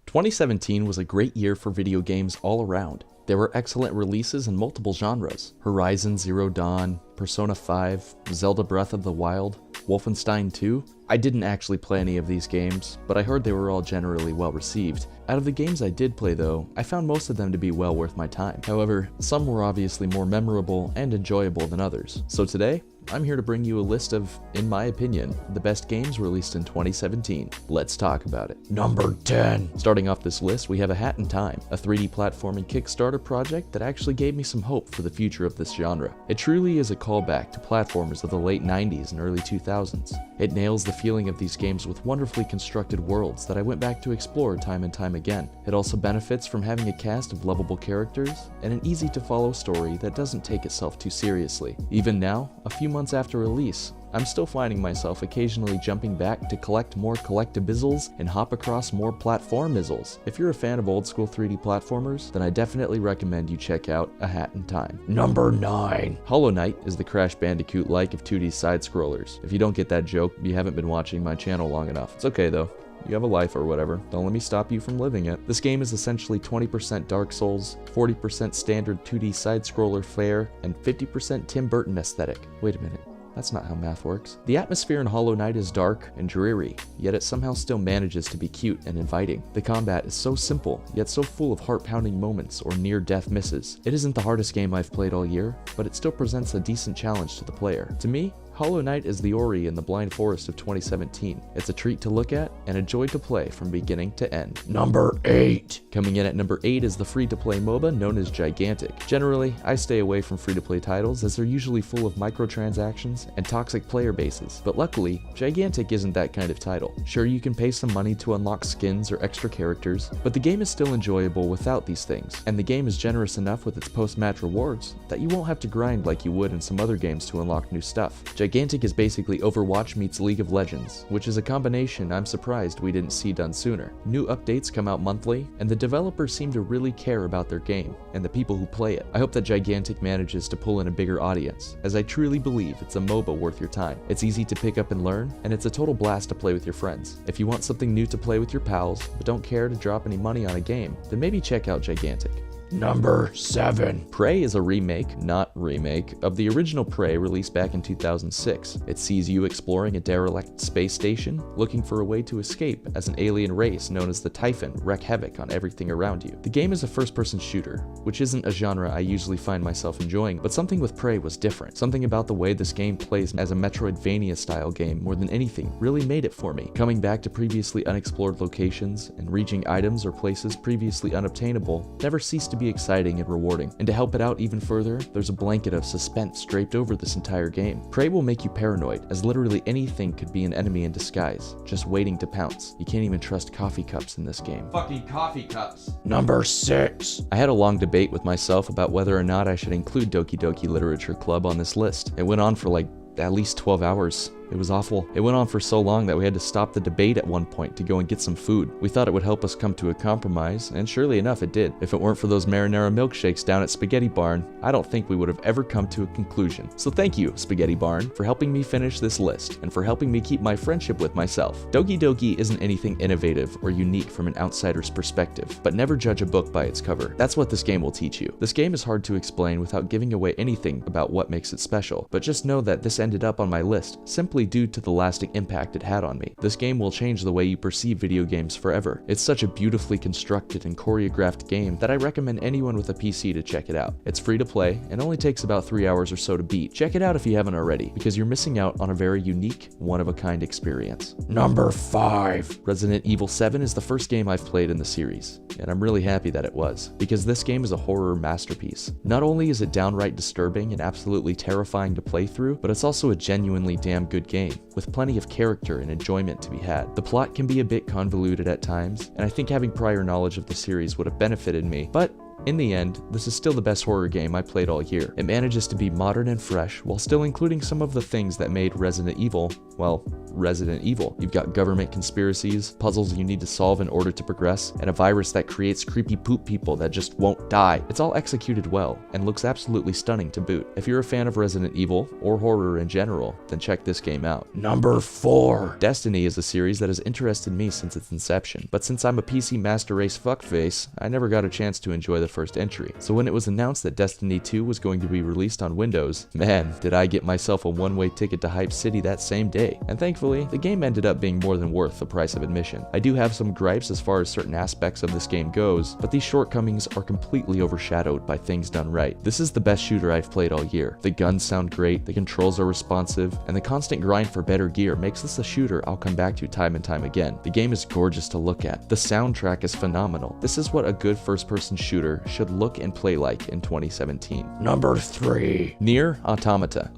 2017 was a great year for video games all around. There were excellent releases in multiple genres: Horizon Zero Dawn, Persona 5, Zelda Breath of the Wild, Wolfenstein 2. I didn't actually play any of these games, but I heard they were all generally well received. Out of the games I did play though, I found most of them to be well worth my time. However, some were obviously more memorable and enjoyable than others. So today, I'm here to bring you a list of, in my opinion, the best games released in 2017. Let's talk about it. Number 10! Starting off this list, we have A Hat in Time, a 3D platforming Kickstarter project that actually gave me some hope for the future of this genre. It truly is a callback to platformers of the late 90s and early 2000s. It nails the feeling of these games with wonderfully constructed worlds that I went back to explore time and time again. It also benefits from having a cast of lovable characters and an easy-to-follow story that doesn't take itself too seriously. Even now, a few months after release, I'm still finding myself occasionally jumping back to collect more collectabizzles and hop across more platformizzles. If you're a fan of old school 3D platformers, then I definitely recommend you check out A Hat in Time. Number 9! Hollow Knight is the Crash Bandicoot-like of 2D side-scrollers. If you don't get that joke, you haven't been watching my channel long enough. It's okay though. You have a life or whatever. Don't let me stop you from living it. This game is essentially 20% Dark Souls, 40% standard 2D side-scroller fare, and 50% Tim Burton aesthetic. Wait a minute. That's not how math works. The atmosphere in Hollow Knight is dark and dreary, yet it somehow still manages to be cute and inviting. The combat is so simple, yet so full of heart-pounding moments or near-death misses. It isn't the hardest game I've played all year, but it still presents a decent challenge to the player. To me, Hollow Knight is the Ori in the Blind Forest of 2017. It's a treat to look at and a joy to play from beginning to end. Number 8! Coming in at number 8 is the free-to-play MOBA known as Gigantic. Generally, I stay away from free-to-play titles as they're usually full of microtransactions and toxic player bases, but luckily, Gigantic isn't that kind of title. Sure, you can pay some money to unlock skins or extra characters, but the game is still enjoyable without these things, and the game is generous enough with its post-match rewards that you won't have to grind like you would in some other games to unlock new stuff. Gigantic is basically Overwatch meets League of Legends, which is a combination I'm surprised we didn't see done sooner. New updates come out monthly, and the developers seem to really care about their game and the people who play it. I hope that Gigantic manages to pull in a bigger audience, as I truly believe it's a MOBA worth your time. It's easy to pick up and learn, and it's a total blast to play with your friends. If you want something new to play with your pals, but don't care to drop any money on a game, then maybe check out Gigantic. Number 7. Prey is a remake, not remake, of the original Prey released back in 2006. It sees you exploring a derelict space station, looking for a way to escape as an alien race known as the Typhon wreak havoc on everything around you. The game is a first-person shooter, which isn't a genre I usually find myself enjoying, but something with Prey was different. Something about the way this game plays as a Metroidvania-style game more than anything really made it for me. Coming back to previously unexplored locations and reaching items or places previously unobtainable never ceased to be exciting and rewarding. And to help it out even further, there's a blanket of suspense draped over this entire game. Prey will make you paranoid, as literally anything could be an enemy in disguise, just waiting to pounce. You can't even trust coffee cups in this game. Fucking coffee cups! Number 6! I had a long debate with myself about whether or not I should include Doki Doki Literature Club on this list. It went on for like at least 12 hours. It was awful. It went on for so long that we had to stop the debate at one point to go and get some food. We thought it would help us come to a compromise, and surely enough it did. If it weren't for those marinara milkshakes down at Spaghetti Barn, I don't think we would have ever come to a conclusion. So thank you, Spaghetti Barn, for helping me finish this list, and for helping me keep my friendship with myself. Doki Doki isn't anything innovative or unique from an outsider's perspective, but never judge a book by its cover. That's what this game will teach you. This game is hard to explain without giving away anything about what makes it special, but just know that this ended up on my list simply due to the lasting impact it had on me. This game will change the way you perceive video games forever. It's such a beautifully constructed and choreographed game that I recommend anyone with a PC to check it out. It's free to play and only takes about 3 hours or so to beat. Check it out if you haven't already, because you're missing out on a very unique, one-of-a-kind experience. Number 5. Resident Evil 7 is the first game I've played in the series, and I'm really happy that it was, because this game is a horror masterpiece. Not only is it downright disturbing and absolutely terrifying to play through, but it's also a genuinely damn good game, with plenty of character and enjoyment to be had. The plot can be a bit convoluted at times, and I think having prior knowledge of the series would have benefited me, but in the end, this is still the best horror game I played all year. It manages to be modern and fresh, while still including some of the things that made Resident Evil, well, Resident Evil. You've got government conspiracies, puzzles you need to solve in order to progress, and a virus that creates creepy poop people that just won't die. It's all executed well, and looks absolutely stunning to boot. If you're a fan of Resident Evil, or horror in general, then check this game out. Number 4. Destiny is a series that has interested me since its inception, but since I'm a PC Master Race fuckface, I never got a chance to enjoy the first entry. So when it was announced that Destiny 2 was going to be released on Windows, man, did I get myself a one-way ticket to Hype City that same day. And thankfully, the game ended up being more than worth the price of admission. I do have some gripes as far as certain aspects of this game goes, but these shortcomings are completely overshadowed by things done right. This is the best shooter I've played all year. The guns sound great, the controls are responsive, and the constant grind for better gear makes this a shooter I'll come back to time and time again. The game is gorgeous to look at. The soundtrack is phenomenal. This is what a good first-person shooter should look and play like in 2017. Number 3. Nier Automata.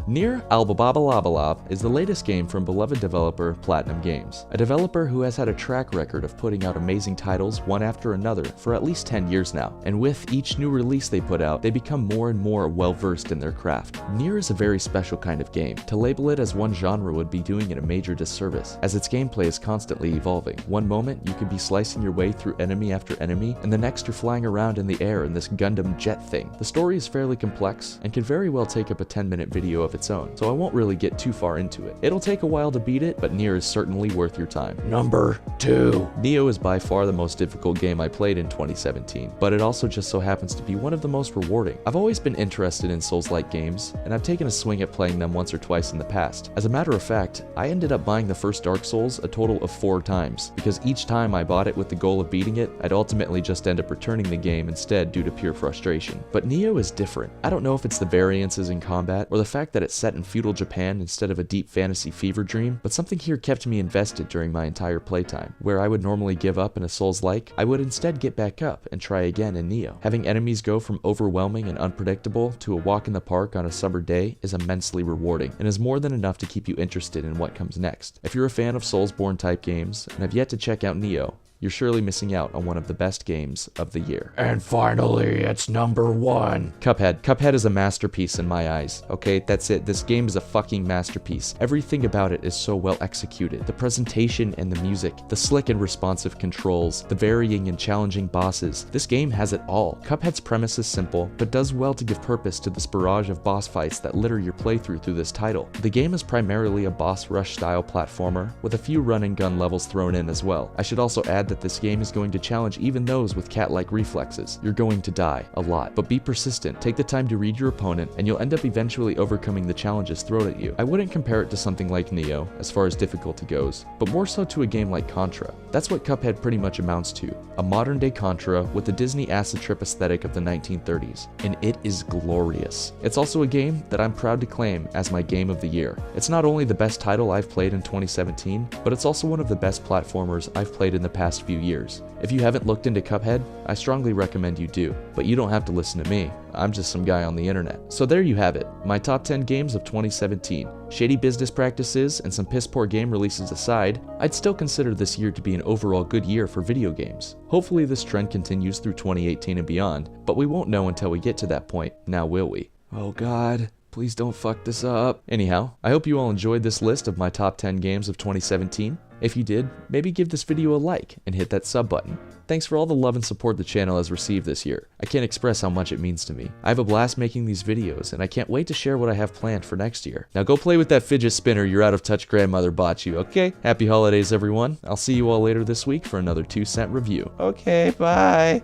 Nier Automata is the latest game from beloved developer Platinum Games, a developer who has had a track record of putting out amazing titles one after another for at least 10 years now, and with each new release they put out, they become more and more well-versed in their craft. Nier is a very special kind of game. To label it as one genre would be doing it a major disservice, as its gameplay is constantly evolving. One moment, you could be slicing your way through enemy after enemy, and the next you're flying around in the air in this Gundam jet thing. The story is fairly complex, and can very well take up a 10-minute video of its own, so I won't really get too far into it. It'll take a while to beat it, but Nier is certainly worth your time. Number 2. Nioh is by far the most difficult game I played in 2017, but it also just so happens to be one of the most rewarding. I've always been interested in Souls-like games, and I've taken a swing at playing them once or twice in the past. As a matter of fact, I ended up buying the first Dark Souls a total of 4 times, because each time I bought it with the goal of beating it, I'd ultimately just end up returning the game instead due to pure frustration. But Nioh is different. I don't know if it's the variances in combat, or the fact that it's set in feudal Japan instead of a deep fantasy fever dream, but something here kept me invested during my entire playtime. Where I would normally give up in a Souls-like, I would instead get back up and try again in Nioh. Having enemies go from overwhelming and unpredictable to a walk in the park on a summer day is immensely rewarding, and is more than enough to keep you interested in what comes next. If you're a fan of Soulsborne type games, and have yet to check out Nioh, you're surely missing out on one of the best games of the year. And finally, it's number 1. Cuphead. Cuphead is a masterpiece in my eyes. Okay, that's it. This game is a fucking masterpiece. Everything about it is so well executed. The presentation and the music, the slick and responsive controls, the varying and challenging bosses. This game has it all. Cuphead's premise is simple, but does well to give purpose to this barrage of boss fights that litter your playthrough through this title. The game is primarily a boss rush style platformer, with a few run and gun levels thrown in as well. I should also add that this game is going to challenge even those with cat-like reflexes. You're going to die a lot, but be persistent. Take the time to read your opponent, and you'll end up eventually overcoming the challenges thrown at you. I wouldn't compare it to something like Nioh, as far as difficulty goes, but more so to a game like Contra. That's what Cuphead pretty much amounts to, a modern-day Contra with the Disney acid trip aesthetic of the 1930s, and it is glorious. It's also a game that I'm proud to claim as my game of the year. It's not only the best title I've played in 2017, but it's also one of the best platformers I've played in the past few years. If you haven't looked into Cuphead, I strongly recommend you do, but you don't have to listen to me. I'm just some guy on the internet. So there you have it, my top 10 games of 2017. Shady business practices and some piss poor game releases aside, I'd still consider this year to be an overall good year for video games. Hopefully this trend continues through 2018 and beyond, but we won't know until we get to that point, now will we? Oh god. Please don't fuck this up. Anyhow, I hope you all enjoyed this list of my top 10 games of 2017. If you did, maybe give this video a like and hit that sub button. Thanks for all the love and support the channel has received this year. I can't express how much it means to me. I have a blast making these videos, and I can't wait to share what I have planned for next year. Now go play with that fidget spinner your out-of-touch grandmother bought you, okay? Happy holidays, everyone. I'll see you all later this week for another 2 cent review. Okay, bye!